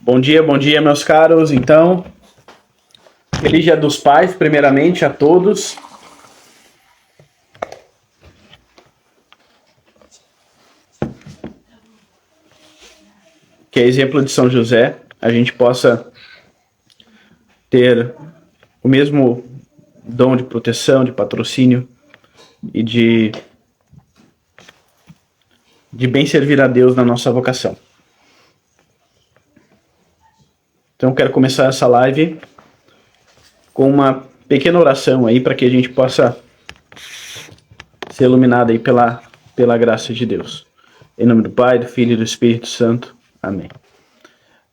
Bom dia, meus caros. Então, feliz Dia dos Pais, primeiramente a todos. Que é exemplo de São José, a gente possa ter o mesmo dom de proteção, de patrocínio e de bem servir a Deus na nossa vocação. Então, quero começar essa live com uma pequena oração aí para que a gente possa ser iluminado aí pela graça de Deus. Em nome do Pai, do Filho e do Espírito Santo. Amém.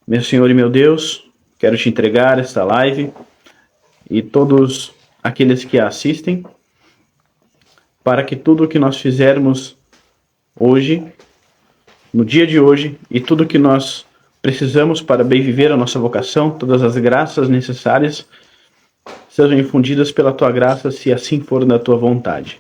Meu Senhor e meu Deus, quero te entregar esta live e todos aqueles que a assistem, para que tudo o que nós fizermos hoje, no dia de hoje, e tudo que nós precisamos para bem viver a nossa vocação, todas as graças necessárias, sejam infundidas pela tua graça, se assim for da tua vontade.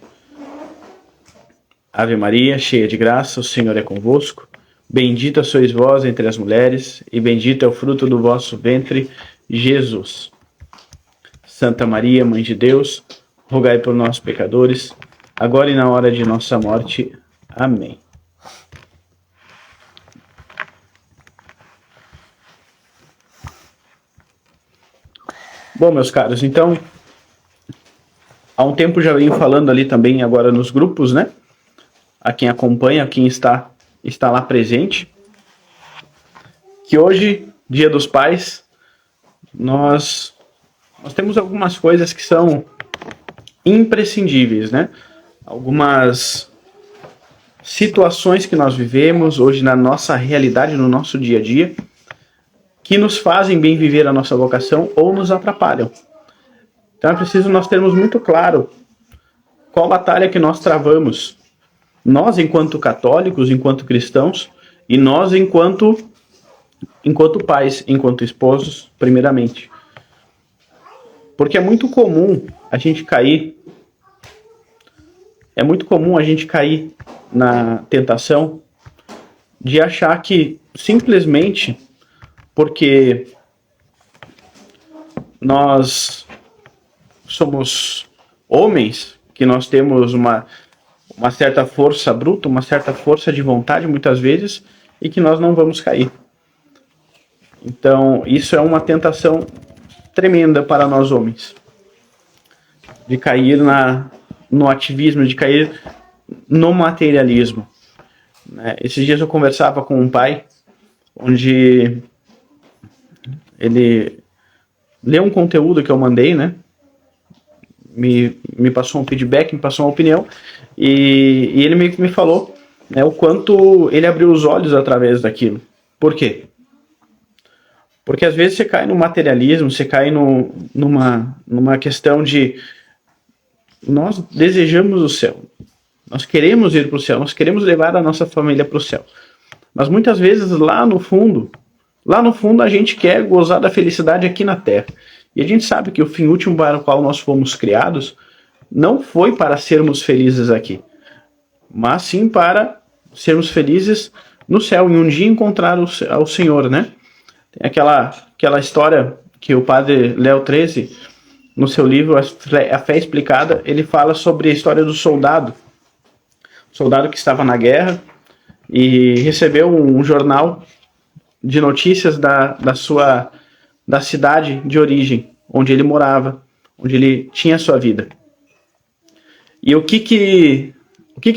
Ave Maria, cheia de graça, o Senhor é convosco. Bendita sois vós entre as mulheres, e bendito é o fruto do vosso ventre, Jesus. Santa Maria, Mãe de Deus, rogai por nós, pecadores, agora e na hora de nossa morte. Amém. Bom, meus caros, então, há um tempo já venho falando ali também agora nos grupos, né? A quem acompanha, a quem está lá presente, que hoje, Dia dos Pais, nós temos algumas coisas que são imprescindíveis, né? Algumas situações que nós vivemos hoje na nossa realidade, no nosso dia a dia, que nos fazem bem viver a nossa vocação ou nos atrapalham. Então é preciso nós termos muito claro qual batalha que nós travamos. Nós, enquanto católicos, enquanto cristãos, e nós, enquanto pais, enquanto esposos, primeiramente. Porque é muito comum a gente cair na tentação de achar que simplesmente porque nós somos homens, que nós temos uma certa força bruta, uma certa força de vontade, muitas vezes, e que nós não vamos cair. Então, isso é uma tentação tremenda para nós homens. De cair no ativismo, de cair no materialismo. Esses dias eu conversava com um pai, onde ele leu um conteúdo que eu mandei, né? Me passou um feedback, me passou uma opinião, e ele me falou, né, o quanto ele abriu os olhos através daquilo. Por quê? Porque às vezes você cai no materialismo, você cai numa questão de nós desejamos o céu, nós queremos ir para o céu, nós queremos levar a nossa família para o céu. Mas muitas vezes lá no fundo a gente quer gozar da felicidade aqui na Terra. E a gente sabe que o fim último para o qual nós fomos criados não foi para sermos felizes aqui, mas sim para sermos felizes no céu, e um dia encontrar ao Senhor, né? Tem aquela história que o padre Léo XIII, no seu livro A Fé Explicada, ele fala sobre a história do soldado que estava na guerra e recebeu um jornal de notícias da cidade de origem, onde ele morava, onde ele tinha a sua vida. E o que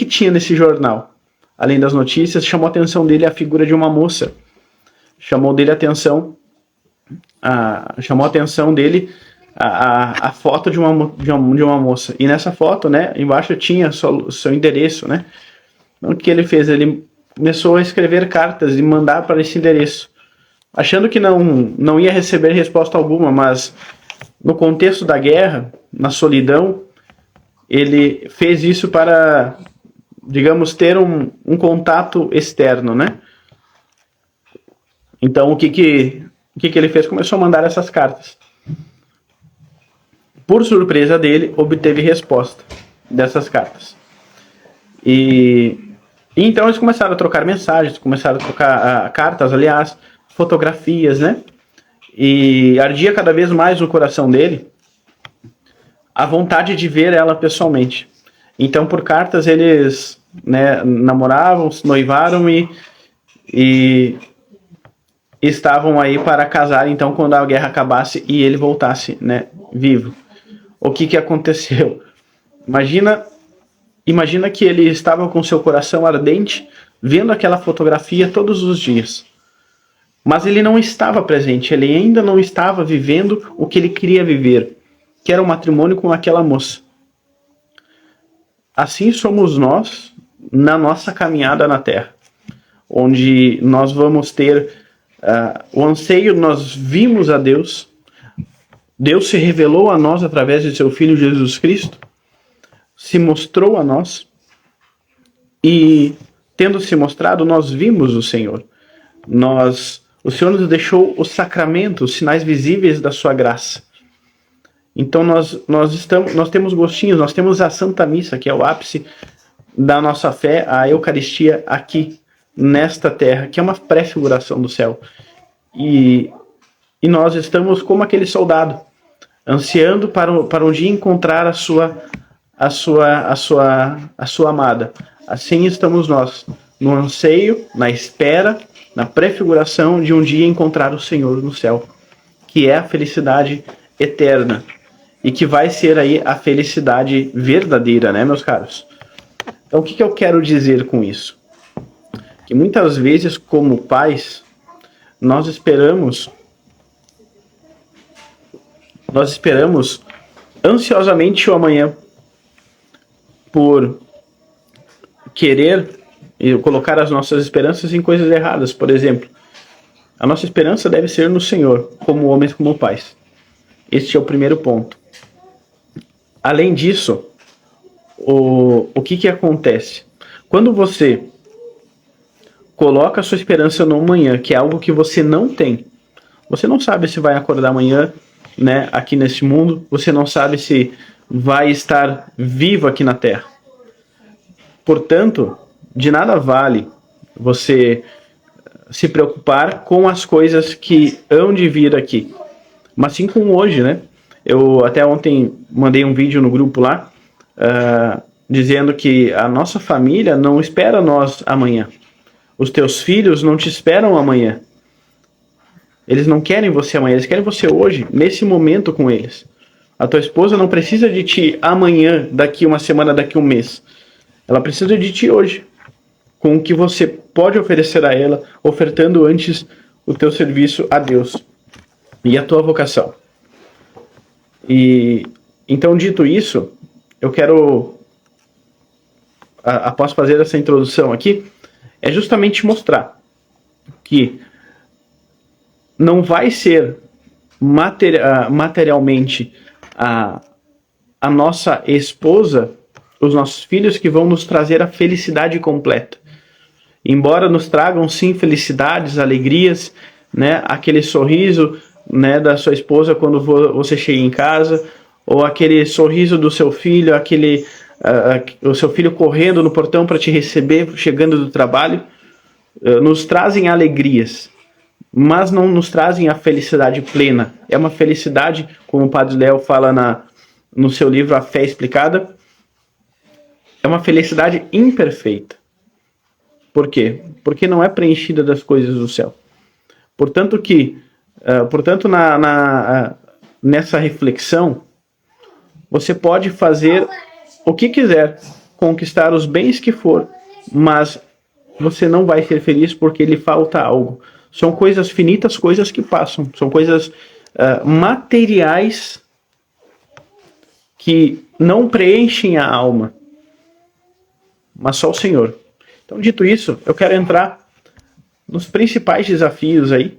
tinha nesse jornal? Além das notícias, chamou a atenção dele a figura de uma moça. Chamou a atenção dele a foto de uma moça. E nessa foto, né, embaixo tinha o seu endereço, né? Então, o que ele fez? Ele começou a escrever cartas e mandar para esse endereço, achando que não ia receber resposta alguma, mas no contexto da guerra, na solidão, ele fez isso para, digamos, ter um contato externo, né? Então, o que ele fez? Começou a mandar essas cartas. Por surpresa dele, obteve resposta dessas cartas. E então eles começaram a trocar mensagens, começaram a trocar cartas, aliás, fotografias, né? E ardia cada vez mais no coração dele a vontade de ver ela pessoalmente. Então, por cartas, eles, né, namoravam, se noivaram e estavam aí para casar, então, quando a guerra acabasse e ele voltasse, né, vivo. O que aconteceu? Imagina que ele estava com seu coração ardente, vendo aquela fotografia todos os dias. Mas ele não estava presente, ele ainda não estava vivendo o que ele queria viver, que era o matrimônio com aquela moça. Assim somos nós na nossa caminhada na Terra, onde nós vamos ter o anseio, nós vimos a Deus, Deus se revelou a nós através de seu Filho Jesus Cristo, se mostrou a nós, e tendo se mostrado, nós vimos o Senhor. O Senhor nos deixou os sacramentos, os sinais visíveis da sua graça. Então nós temos gostinhos, nós temos a Santa Missa, que é o ápice da nossa fé, a Eucaristia aqui, nesta terra, que é uma prefiguração do céu. E nós estamos como aquele soldado, ansiando para um dia encontrar a sua amada. Assim estamos nós, no anseio, na espera, na prefiguração de um dia encontrar o Senhor no céu, que é a felicidade eterna e que vai ser aí a felicidade verdadeira, né, meus caros? Então, o que eu quero dizer com isso? Que muitas vezes, como pais, nós esperamos ansiosamente o amanhã, por querer colocar as nossas esperanças em coisas erradas. Por exemplo, a nossa esperança deve ser no Senhor, como homens, como pais. Este é o primeiro ponto. Além disso, o que acontece? Quando você coloca a sua esperança no amanhã, que é algo que você não tem, você não sabe se vai acordar amanhã, né, aqui neste mundo, você não sabe se vai estar vivo aqui na Terra. Portanto, de nada vale você se preocupar com as coisas que hão de vir aqui. Mas sim com hoje, né? Eu até ontem mandei um vídeo no grupo lá, dizendo que a nossa família não espera nós amanhã. Os teus filhos não te esperam amanhã. Eles não querem você amanhã, eles querem você hoje, nesse momento com eles. A tua esposa não precisa de ti amanhã, daqui uma semana, daqui um mês. Ela precisa de ti hoje, com o que você pode oferecer a ela, ofertando antes o teu serviço a Deus e a tua vocação. E então, dito isso, eu quero, após fazer essa introdução aqui, é justamente mostrar que não vai ser materialmente a nossa esposa, os nossos filhos, que vão nos trazer a felicidade completa. Embora nos tragam sim felicidades, alegrias, né, aquele sorriso, né, da sua esposa quando você chega em casa, ou aquele sorriso do seu filho, o seu filho correndo no portão para te receber, chegando do trabalho, nos trazem alegrias, mas não nos trazem a felicidade plena. É uma felicidade, como o Padre Léo fala no seu livro A Fé Explicada, é uma felicidade imperfeita. Por quê? Porque não é preenchida das coisas do céu. Portanto, nessa reflexão, você pode fazer o que quiser, conquistar os bens que for, mas você não vai ser feliz porque lhe falta algo. São coisas finitas, coisas que passam. São coisas materiais que não preenchem a alma, mas só o Senhor. Então, dito isso, eu quero entrar nos principais desafios aí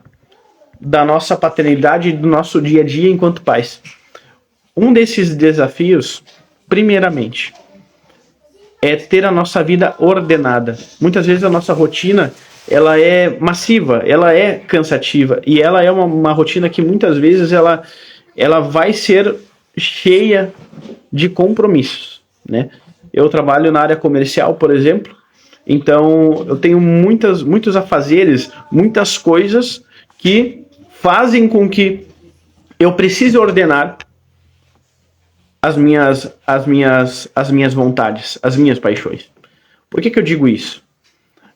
da nossa paternidade e do nosso dia a dia enquanto pais. Um desses desafios, primeiramente, é ter a nossa vida ordenada. Muitas vezes a nossa rotina, ela é massiva, ela é cansativa, e ela é uma rotina que muitas vezes ela vai ser cheia de compromissos, né? Eu trabalho na área comercial, por exemplo, então eu tenho muitos afazeres, muitas coisas que fazem com que eu precise ordenar as minhas vontades, as minhas paixões. Por que eu digo isso?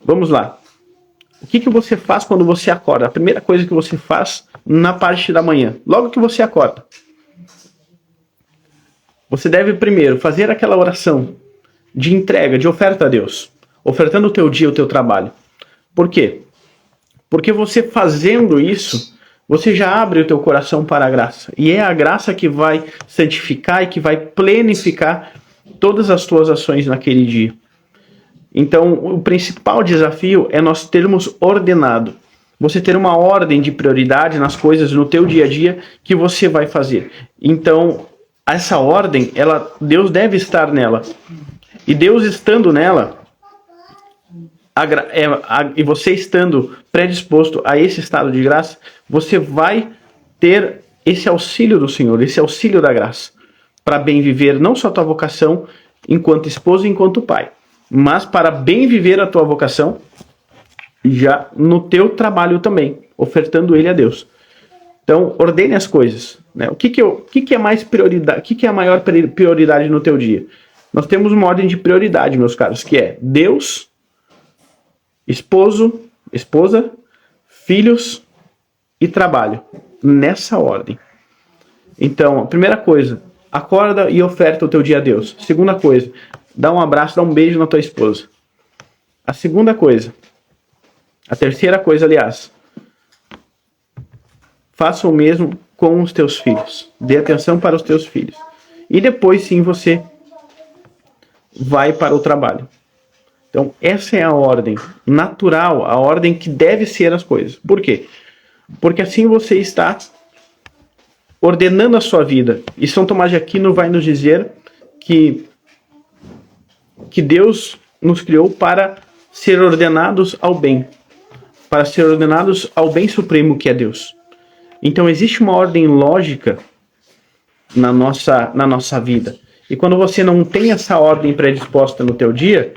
Vamos lá. O que você faz quando você acorda? A primeira coisa que você faz na parte da manhã, logo que você acorda. Você deve primeiro fazer aquela oração de entrega, de oferta a Deus, ofertando o teu dia, o teu trabalho. Por quê? Porque você fazendo isso, você já abre o teu coração para a graça. E é a graça que vai santificar e que vai plenificar todas as tuas ações naquele dia. Então, o principal desafio é nós termos ordenado. Você ter uma ordem de prioridade nas coisas no teu dia a dia que você vai fazer. Então, essa ordem, Deus deve estar nela. E Deus estando nela, e você estando predisposto a esse estado de graça, você vai ter esse auxílio do Senhor, esse auxílio da graça, para bem viver não só a tua vocação enquanto esposo e enquanto pai, mas para bem viver a tua vocação já no teu trabalho também, ofertando ele a Deus. Então, ordene as coisas, né? O que é mais prioridade? O que é a maior prioridade no teu dia? Nós temos uma ordem de prioridade, meus caros, que é Deus, esposo, esposa, filhos e trabalho. Nessa ordem. Então, a primeira coisa, acorda e oferta o teu dia a Deus. Segunda coisa, dá um abraço, dá um beijo na tua esposa. A terceira coisa, aliás, faça o mesmo com os teus filhos. Dê atenção para os teus filhos. E depois sim você vai para o trabalho. Então, essa é a ordem natural, a ordem que deve ser as coisas. Por quê? Porque assim você está ordenando a sua vida. E São Tomás de Aquino vai nos dizer que Deus nos criou para ser ordenados ao bem. Para ser ordenados ao bem supremo que é Deus. Então, existe uma ordem lógica na nossa vida. E quando você não tem essa ordem predisposta no teu dia,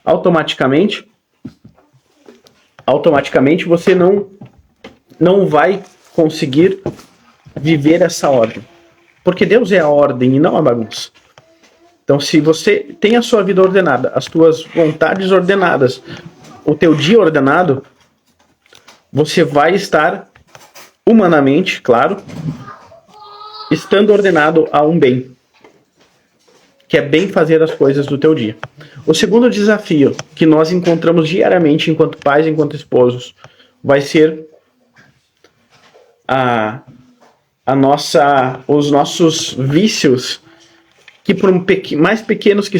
automaticamente você não vai conseguir viver essa ordem. Porque Deus é a ordem e não a bagunça. Então, se você tem a sua vida ordenada, as tuas vontades ordenadas, o teu dia ordenado, você vai estar humanamente, claro, estando ordenado a um bem, que é bem fazer as coisas do teu dia. O segundo desafio que nós encontramos diariamente enquanto pais, enquanto esposos, vai ser os nossos vícios, que por mais pequenos que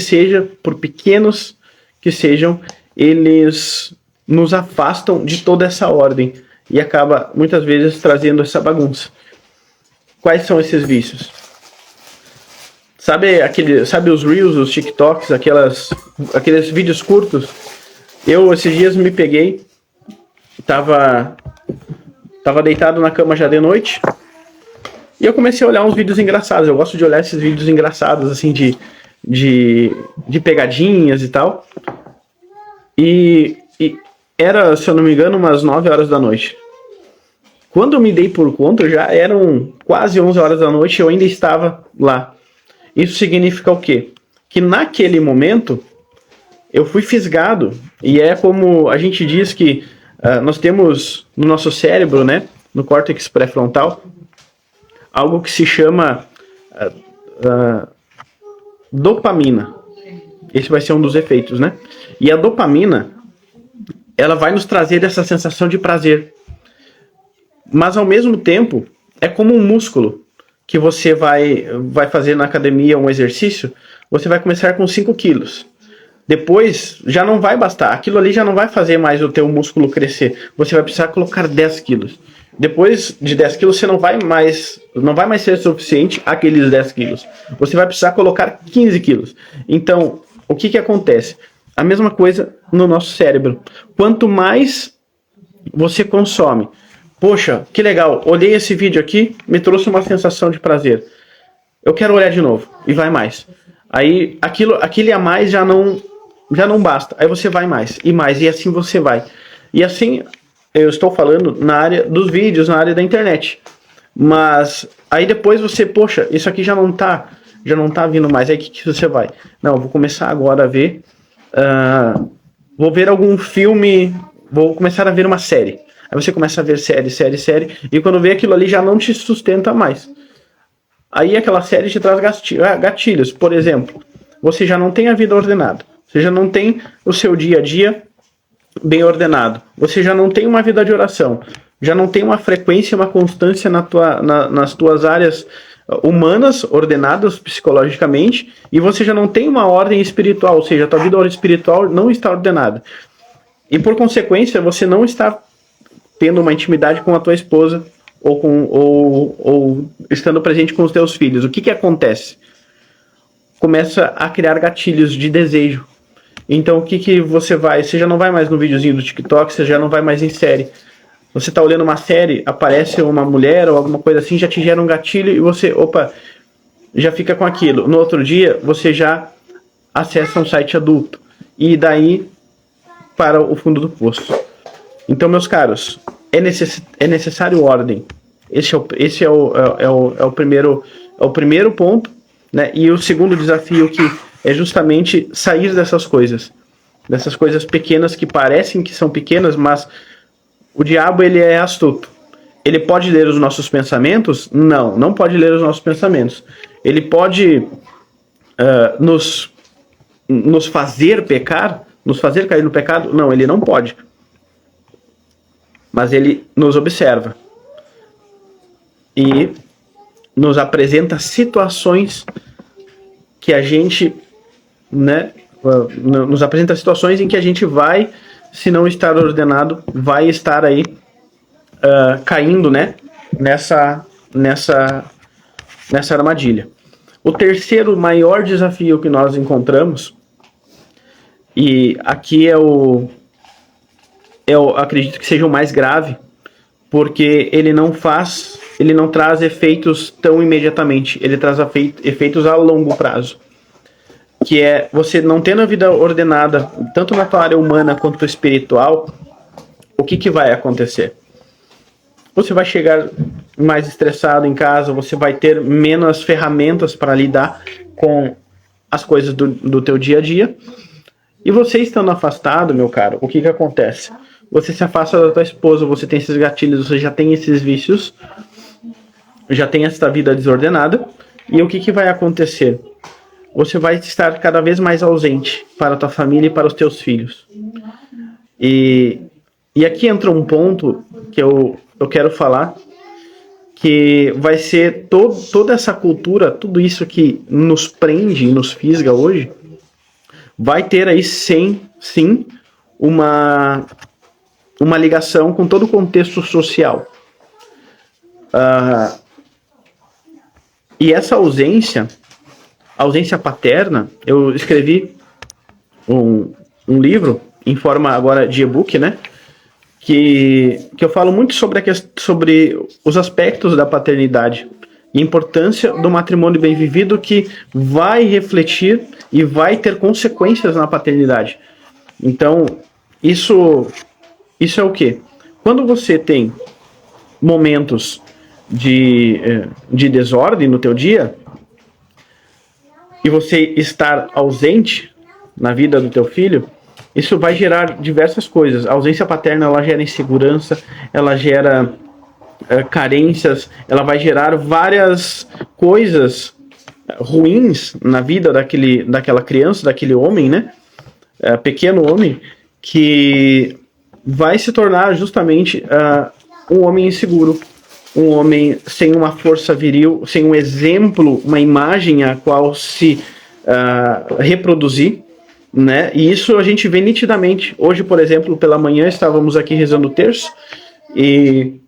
sejam, eles nos afastam de toda essa ordem e acaba muitas vezes trazendo essa bagunça. Quais são esses vícios? Sabe os Reels, os TikToks, aqueles vídeos curtos? Eu esses dias me peguei, tava deitado na cama já de noite, e eu comecei a olhar uns vídeos engraçados. Eu gosto de olhar esses vídeos engraçados, assim, de pegadinhas e tal. E era, se eu não me engano, umas 9 horas da noite. Quando eu me dei por conta, já eram quase 11 horas da noite e eu ainda estava lá. Isso significa o quê? Que naquele momento eu fui fisgado. E é como a gente diz que nós temos no nosso cérebro, né, no córtex pré-frontal, algo que se chama dopamina. Esse vai ser um dos efeitos, né? E a dopamina, ela vai nos trazer essa sensação de prazer. Mas ao mesmo tempo, é como um músculo que você vai fazer na academia um exercício. Você vai começar com 5 quilos. Depois, já não vai bastar. Aquilo ali já não vai fazer mais o teu músculo crescer. Você vai precisar colocar 10 quilos. Depois de 10 quilos, você não vai mais ser suficiente aqueles 10 quilos. Você vai precisar colocar 15 quilos. Então, o que acontece? A mesma coisa no nosso cérebro. Quanto mais você consome, poxa, que legal, olhei esse vídeo aqui, me trouxe uma sensação de prazer. Eu quero olhar de novo, e vai mais. Aí, aquele a mais já não basta. Aí você vai mais, e assim você vai. E assim, eu estou falando na área dos vídeos, na área da internet. Mas aí depois você, poxa, isso aqui já não tá vindo mais. Aí que você vai? Não, eu vou começar agora a ver. Vou ver algum filme. Vou começar a ver uma série. Aí você começa a ver série. E quando vê aquilo ali já não te sustenta mais. Aí aquela série te traz gatilhos. Por exemplo, você já não tem a vida ordenada. Você já não tem o seu dia a dia bem ordenado. Você já não tem uma vida de oração. Já não tem uma frequência, uma constância nas tuas áreas humanas, ordenadas psicologicamente. E você já não tem uma ordem espiritual. Ou seja, a tua vida espiritual não está ordenada. E por consequência, você não está tendo uma intimidade com a tua esposa ou estando presente com os teus filhos. O que acontece? Começa a criar gatilhos de desejo. Então o que você vai? Você já não vai mais no videozinho do TikTok, você já não vai mais em série. Você tá olhando uma série, aparece uma mulher ou alguma coisa assim, já te gera um gatilho e você, já fica com aquilo. No outro dia, você já acessa um site adulto. E daí para o fundo do poço. Então, meus caros, é necessário ordem. Esse é o primeiro ponto, né? E o segundo desafio que é justamente sair dessas coisas pequenas que parecem que são pequenas, mas o diabo ele é astuto. Ele pode ler os nossos pensamentos? Não pode ler os nossos pensamentos. Ele pode nos fazer pecar, nos fazer cair no pecado? Não, ele não pode. Mas ele nos observa e nos apresenta situações que a gente, né, nos apresenta situações em que a gente vai, se não estar ordenado, vai estar aí caindo, né, nessa armadilha. O terceiro maior desafio que nós encontramos, e aqui eu acredito que seja o mais grave, porque ele não traz efeitos tão imediatamente, ele traz efeitos a longo prazo, que é você não tendo a vida ordenada, tanto na tua área humana quanto espiritual. O que vai acontecer? Você vai chegar mais estressado em casa, você vai ter menos ferramentas para lidar com as coisas do teu dia a dia, e você estando afastado, meu caro, o que acontece? Você se afasta da tua esposa, você tem esses gatilhos, você já tem esses vícios, já tem essa vida desordenada, e o que vai acontecer? Você vai estar cada vez mais ausente para a tua família e para os teus filhos. E aqui entra um ponto que eu quero falar, que vai ser toda essa cultura, tudo isso que nos prende e nos fisga hoje, vai ter aí sim uma ligação com todo o contexto social. E essa ausência paterna, eu escrevi um livro em forma agora de e-book, né? Que eu falo muito sobre os aspectos da paternidade e a importância do matrimônio bem vivido, que vai refletir e vai ter consequências na paternidade. Então, isso é o quê? Quando você tem momentos de desordem no teu dia, e você estar ausente na vida do teu filho, isso vai gerar diversas coisas. A ausência paterna, ela gera insegurança, ela gera carências, ela vai gerar várias coisas ruins na vida daquela criança, daquele homem, né? Pequeno homem, que vai se tornar justamente um homem inseguro, um homem sem uma força viril, sem um exemplo, uma imagem a qual se reproduzir, né? E isso a gente vê nitidamente. Hoje, por exemplo, pela manhã estávamos aqui rezando o terço e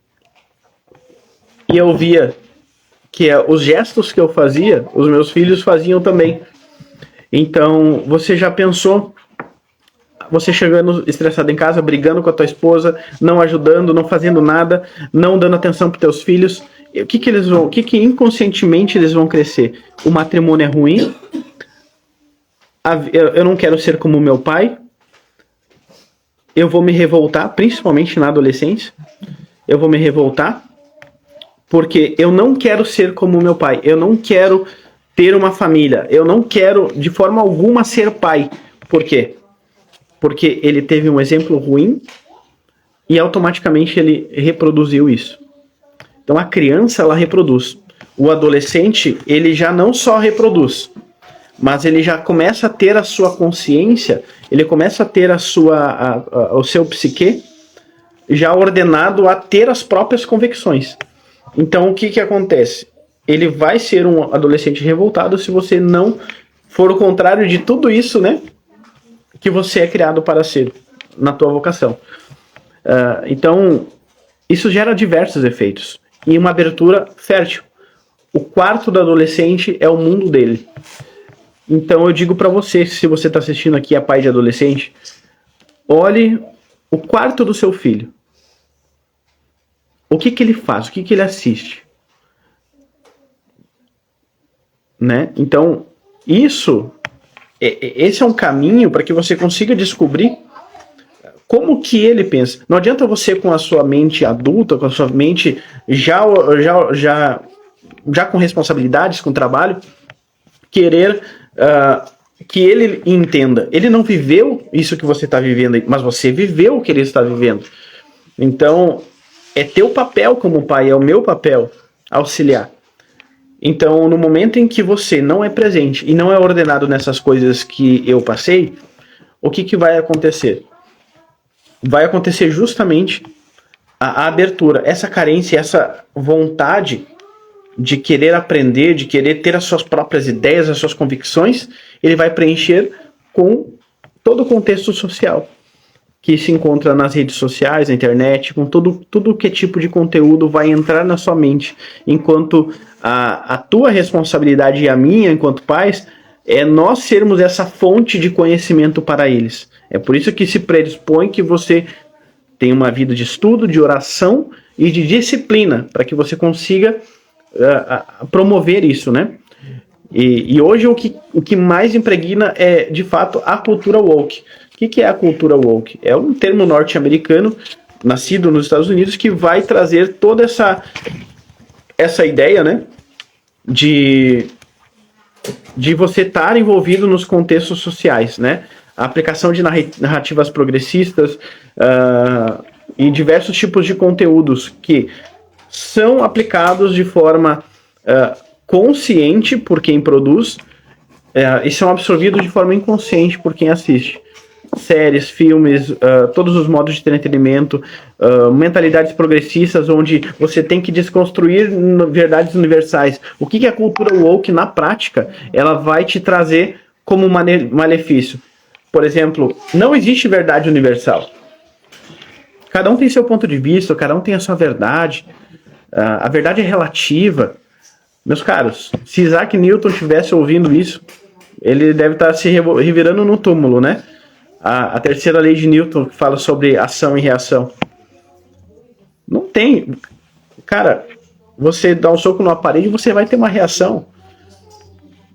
eu via que os gestos que eu fazia, os meus filhos faziam também. Então, você já pensou, você chegando estressado em casa, brigando com a tua esposa, não ajudando, não fazendo nada, não dando atenção para teus filhos, o que inconscientemente eles vão crescer? O matrimônio é ruim, eu não quero ser como meu pai, eu vou me revoltar, principalmente na adolescência. Eu vou me revoltar porque eu não quero ser como meu pai. Eu não quero ter uma família. Eu não quero, de forma alguma, ser pai. Por quê? Porque ele teve um exemplo ruim e automaticamente ele reproduziu isso. Então a criança, ela reproduz. O adolescente, ele já não só reproduz, mas ele já começa a ter a sua consciência, ele começa a ter o seu psique já ordenado a ter as próprias convicções. Então o que acontece? Ele vai ser um adolescente revoltado se você não for o contrário de tudo isso, né, que você é criado para ser na tua vocação. Então isso gera diversos efeitos e uma abertura fértil. O quarto do adolescente é o mundo dele. Então eu digo para você, se você está assistindo aqui, é pai de adolescente, olhe o quarto do seu filho. O que ele faz? O que ele assiste? Né? Então, esse é um caminho para que você consiga descobrir como que ele pensa. Não adianta você, com a sua mente adulta, com a sua mente já com responsabilidades, com trabalho, querer que ele entenda. Ele não viveu isso que você está vivendo, mas você viveu o que ele está vivendo. Então, é teu papel como pai, é o meu papel auxiliar. Então, no momento em que você não é presente e não é ordenado nessas coisas que eu passei, o que vai acontecer? Vai acontecer justamente a abertura, essa carência, essa vontade de querer aprender, de querer ter as suas próprias ideias, as suas convicções, ele vai preencher com todo o contexto social que se encontra nas redes sociais, na internet, com tudo que tipo de conteúdo vai entrar na sua mente, enquanto a tua responsabilidade e a minha, enquanto pais, é nós sermos essa fonte de conhecimento para eles. É por isso que se predispõe que você tenha uma vida de estudo, de oração e de disciplina, para que você consiga promover isso, né? E hoje o que mais impregna é, de fato, a cultura woke. O que é a cultura woke? É um termo norte-americano, nascido nos Estados Unidos, que vai trazer toda essa ideia, né, de você estar envolvido nos contextos sociais, né? A aplicação de narrativas progressistas e diversos tipos de conteúdos que são aplicados de forma consciente por quem produz e são absorvidos de forma inconsciente por quem assiste. Séries, filmes, todos os modos de entretenimento, mentalidades progressistas onde você tem que desconstruir verdades universais. O que a cultura woke, na prática, ela vai te trazer como malefício? Por exemplo, não existe verdade universal. Cada um tem seu ponto de vista, cada um tem a sua verdade. A verdade é relativa. Meus caros, se Isaac Newton estivesse ouvindo isso, ele deve estar se revirando no túmulo, né? A terceira lei de Newton, que fala sobre ação e reação. Não tem. Cara, você dá um soco numa parede, você vai ter uma reação.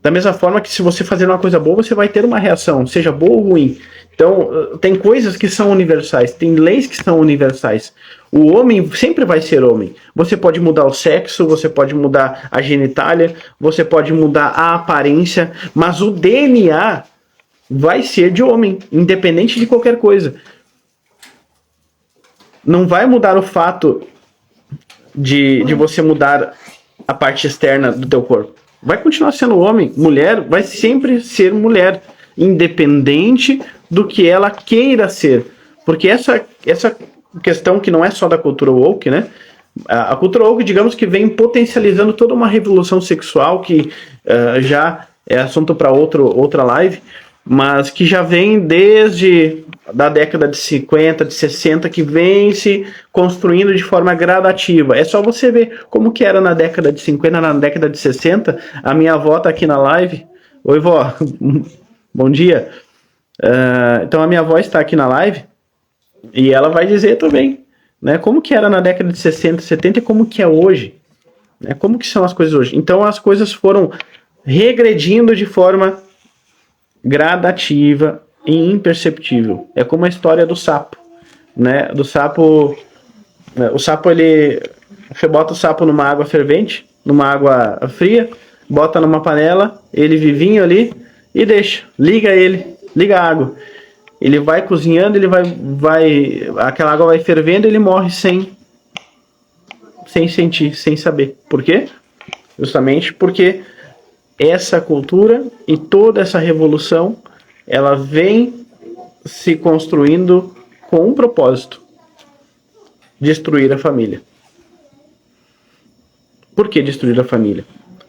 Da mesma forma que se você fazer uma coisa boa, você vai ter uma reação, seja boa ou ruim. Então, tem coisas que são universais, tem leis que são universais. O homem sempre vai ser homem. Você pode mudar o sexo, você pode mudar a genitália, você pode mudar a aparência, mas o DNA vai ser de homem, independente de qualquer coisa. Não vai mudar o fato de você mudar a parte externa do teu corpo. Vai continuar sendo homem. Mulher vai sempre ser mulher, independente do que ela queira ser. Porque essa questão que não é só da cultura woke, né? A cultura woke, digamos que vem potencializando toda uma revolução sexual que já é assunto para outra live, mas que já vem desde da década de 50, de 60, que vem se construindo de forma gradativa. É só você ver como que era na década de 50, na década de 60. A minha avó tá aqui na live. Oi, vó. Bom dia. Então a minha avó está aqui na live e ela vai dizer também, né, como que era na década de 60, 70 e como que é hoje. Né, como que são as coisas hoje. Então as coisas foram regredindo de forma gradativa e imperceptível. É como a história do sapo. né? Do sapo, o sapo você bota o sapo numa água fervente, numa água fria, bota numa panela, ele vivinho ali e deixa, liga a água. Ele vai cozinhando, aquela água vai fervendo, ele morre sem sentir, sem saber. Por quê? Justamente porque essa cultura e toda essa revolução, ela vem se construindo com um propósito: destruir a família. Por que destruir a família?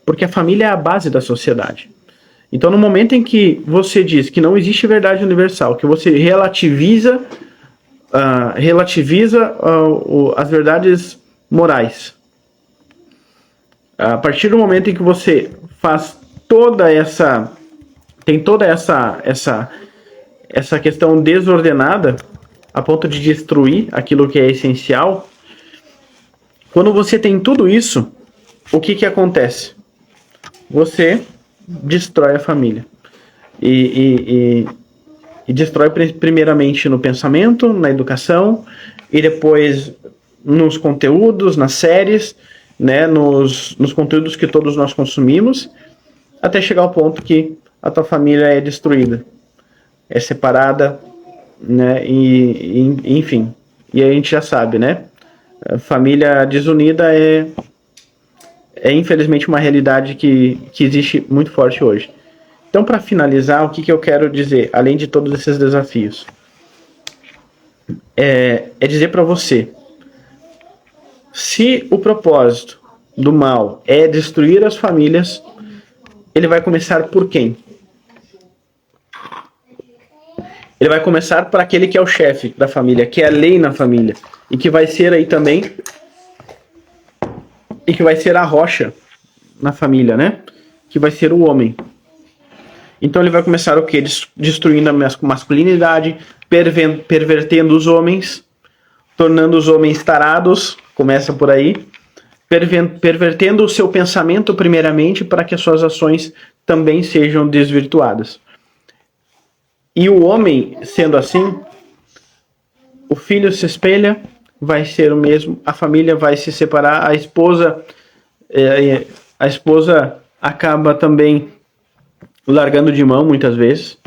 Porque a família é a base da sociedade. Então, no momento em que você diz que não existe verdade universal, que você relativiza as verdades morais, a partir do momento em que você faz tem toda essa questão desordenada a ponto de destruir aquilo que é essencial, quando você tem tudo isso, o que acontece? Você destrói a família. E destrói primeiramente no pensamento, na educação, e depois nos conteúdos, nas séries, né, nos conteúdos que todos nós consumimos, até chegar ao ponto que a tua família é destruída, é separada, né, enfim. E aí a gente já sabe, né? A família desunida é infelizmente uma realidade que existe muito forte hoje. Então, para finalizar, o que eu quero dizer, além de todos esses desafios, é dizer para você: se o propósito do mal é destruir as famílias, ele vai começar por quem? Ele vai começar por aquele que é o chefe da família, que é a lei na família, e que vai ser aí também, e que vai ser a rocha na família, né? Que vai ser o homem. Então ele vai começar o quê? Destruindo a masculinidade, pervertendo os homens, tornando os homens tarados, começa por aí, pervertendo o seu pensamento primeiramente para que as suas ações também sejam desvirtuadas. E o homem, sendo assim, o filho se espelha, vai ser o mesmo, a família vai se separar, a esposa acaba também largando de mão muitas vezes,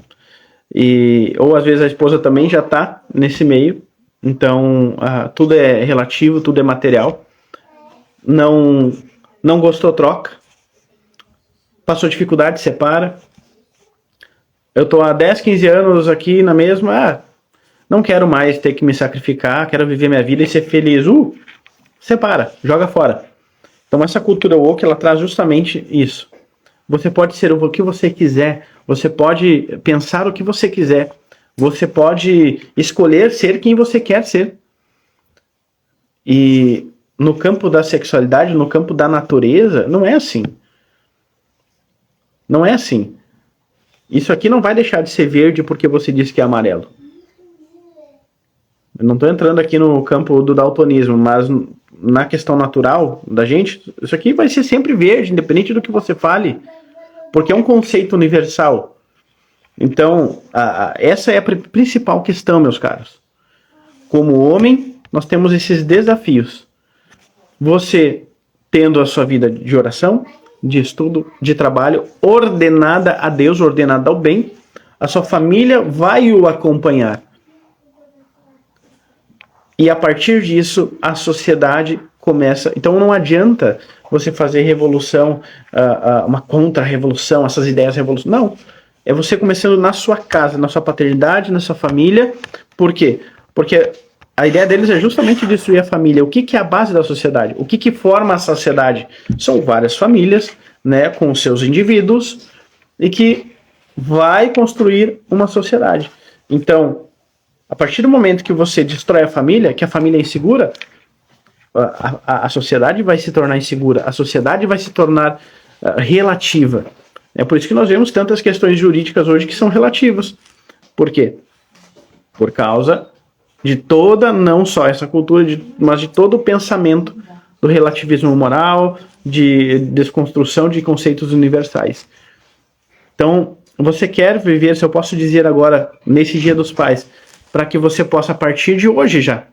ou às vezes a esposa também já está nesse meio. Então tudo é relativo, tudo é material. Não gostou, troca. Passou dificuldade, separa. Eu tô há 10, 15 anos aqui na mesma, não quero mais ter que me sacrificar, quero viver minha vida e ser feliz. Separa, joga fora. Então essa cultura woke, ela traz justamente isso. Você pode ser o que você quiser, você pode pensar o que você quiser, você pode escolher ser quem você quer ser. E no campo da sexualidade, no campo da natureza, não é assim. Não é assim. Isso aqui não vai deixar de ser verde porque você disse que é amarelo. Eu não estou entrando aqui no campo do daltonismo, mas na questão natural da gente, isso aqui vai ser sempre verde, independente do que você fale, porque é um conceito universal. Então, essa é a principal questão, meus caros. Como homem, nós temos esses desafios. Você tendo a sua vida de oração, de estudo, de trabalho, ordenada a Deus, ordenada ao bem, a sua família vai o acompanhar. E a partir disso, a sociedade começa... Então não adianta você fazer revolução, uma contra-revolução, essas ideias revolucionárias. Não. É você começando na sua casa, na sua paternidade, na sua família. Por quê? Porque a ideia deles é justamente destruir a família. O que é a base da sociedade? O que forma a sociedade? São várias famílias, né, com os seus indivíduos, e que vai construir uma sociedade. Então, a partir do momento que você destrói a família, que a família é insegura, a sociedade vai se tornar insegura, a sociedade vai se tornar relativa. É por isso que nós vemos tantas questões jurídicas hoje que são relativas. Por quê? Por causa de toda, não só essa cultura, mas de todo o pensamento do relativismo moral, de desconstrução de conceitos universais. Então, você quer viver, se eu posso dizer agora, nesse Dia dos Pais, para que você possa, a partir de hoje já,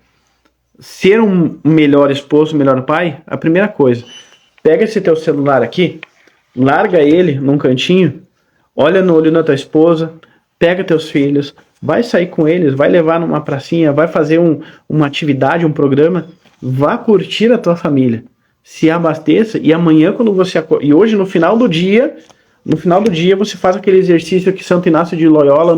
ser um melhor esposo, um melhor pai. A primeira coisa, pega esse teu celular aqui, larga ele num cantinho, olha no olho da tua esposa, pega teus filhos, vai sair com eles, vai levar numa pracinha, vai fazer uma atividade, um programa, vá curtir a tua família, se abasteça, e amanhã quando você e hoje no final do dia você faz aquele exercício que Santo Inácio de Loyola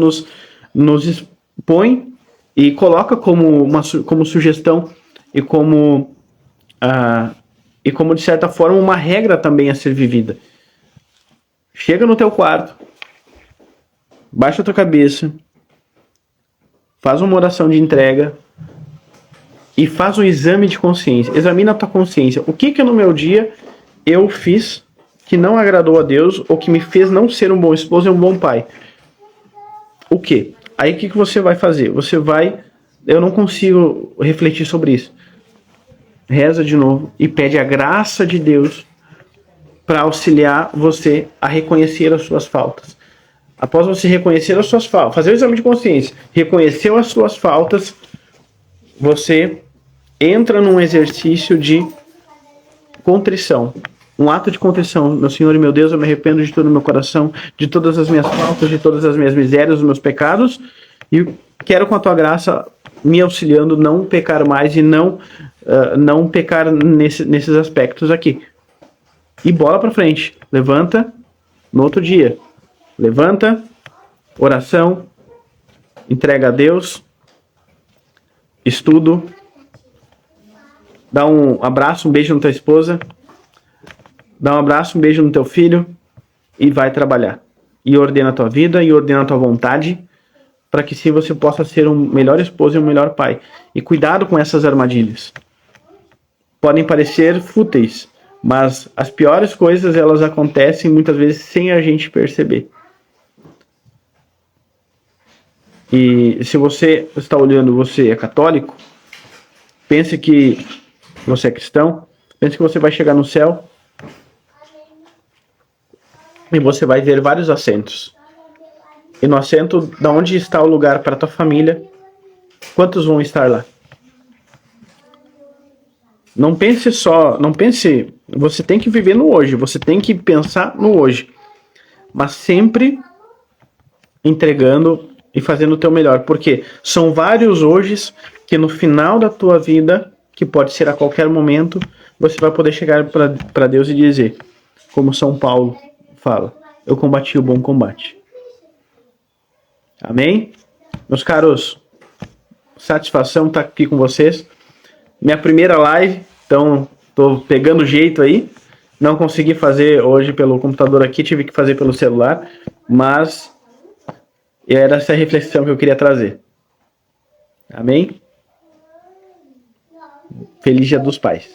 nos expõe e coloca como sugestão e como de certa forma uma regra também a ser vivida. Chega no teu quarto, baixa a tua cabeça, faz uma oração de entrega e faz um exame de consciência. Examina a tua consciência. O que no meu dia eu fiz que não agradou a Deus ou que me fez não ser um bom esposo e um bom pai? O que? Aí o que você vai fazer? Eu não consigo refletir sobre isso. Reza de novo e pede a graça de Deus para auxiliar você a reconhecer as suas faltas. Após você reconhecer as suas faltas, fazer o exame de consciência, reconheceu as suas faltas, você entra num exercício de contrição. Um ato de contrição. Meu Senhor e meu Deus, eu me arrependo de todo o meu coração, de todas as minhas faltas, de todas as minhas misérias, dos meus pecados, e quero com a tua graça me auxiliando não pecar mais e não pecar nesses aspectos aqui. E bola para frente. Levanta no outro dia. Levanta, oração, entrega a Deus, estudo, dá um abraço, um beijo na tua esposa, dá um abraço, um beijo no teu filho e vai trabalhar. E ordena a tua vida e ordena a tua vontade para que sim você possa ser um melhor esposo e um melhor pai. E cuidado com essas armadilhas. Podem parecer fúteis, mas as piores coisas elas acontecem muitas vezes sem a gente perceber. E se você está olhando, você é católico, pense que você é cristão, pense que você vai chegar no céu e você vai ver vários assentos. E no assento, da onde está o lugar para a tua família, quantos vão estar lá? Não pense, você tem que viver no hoje, você tem que pensar no hoje, mas sempre entregando e fazendo o teu melhor, porque são vários hojes que no final da tua vida, que pode ser a qualquer momento, você vai poder chegar para Deus e dizer, como São Paulo fala, eu combati o bom combate. Amém? Meus caros, satisfação estar aqui com vocês. Minha primeira live, então tô pegando jeito aí. Não consegui fazer hoje pelo computador aqui, tive que fazer pelo celular, mas era essa reflexão que eu queria trazer. Amém? Feliz Dia dos Pais.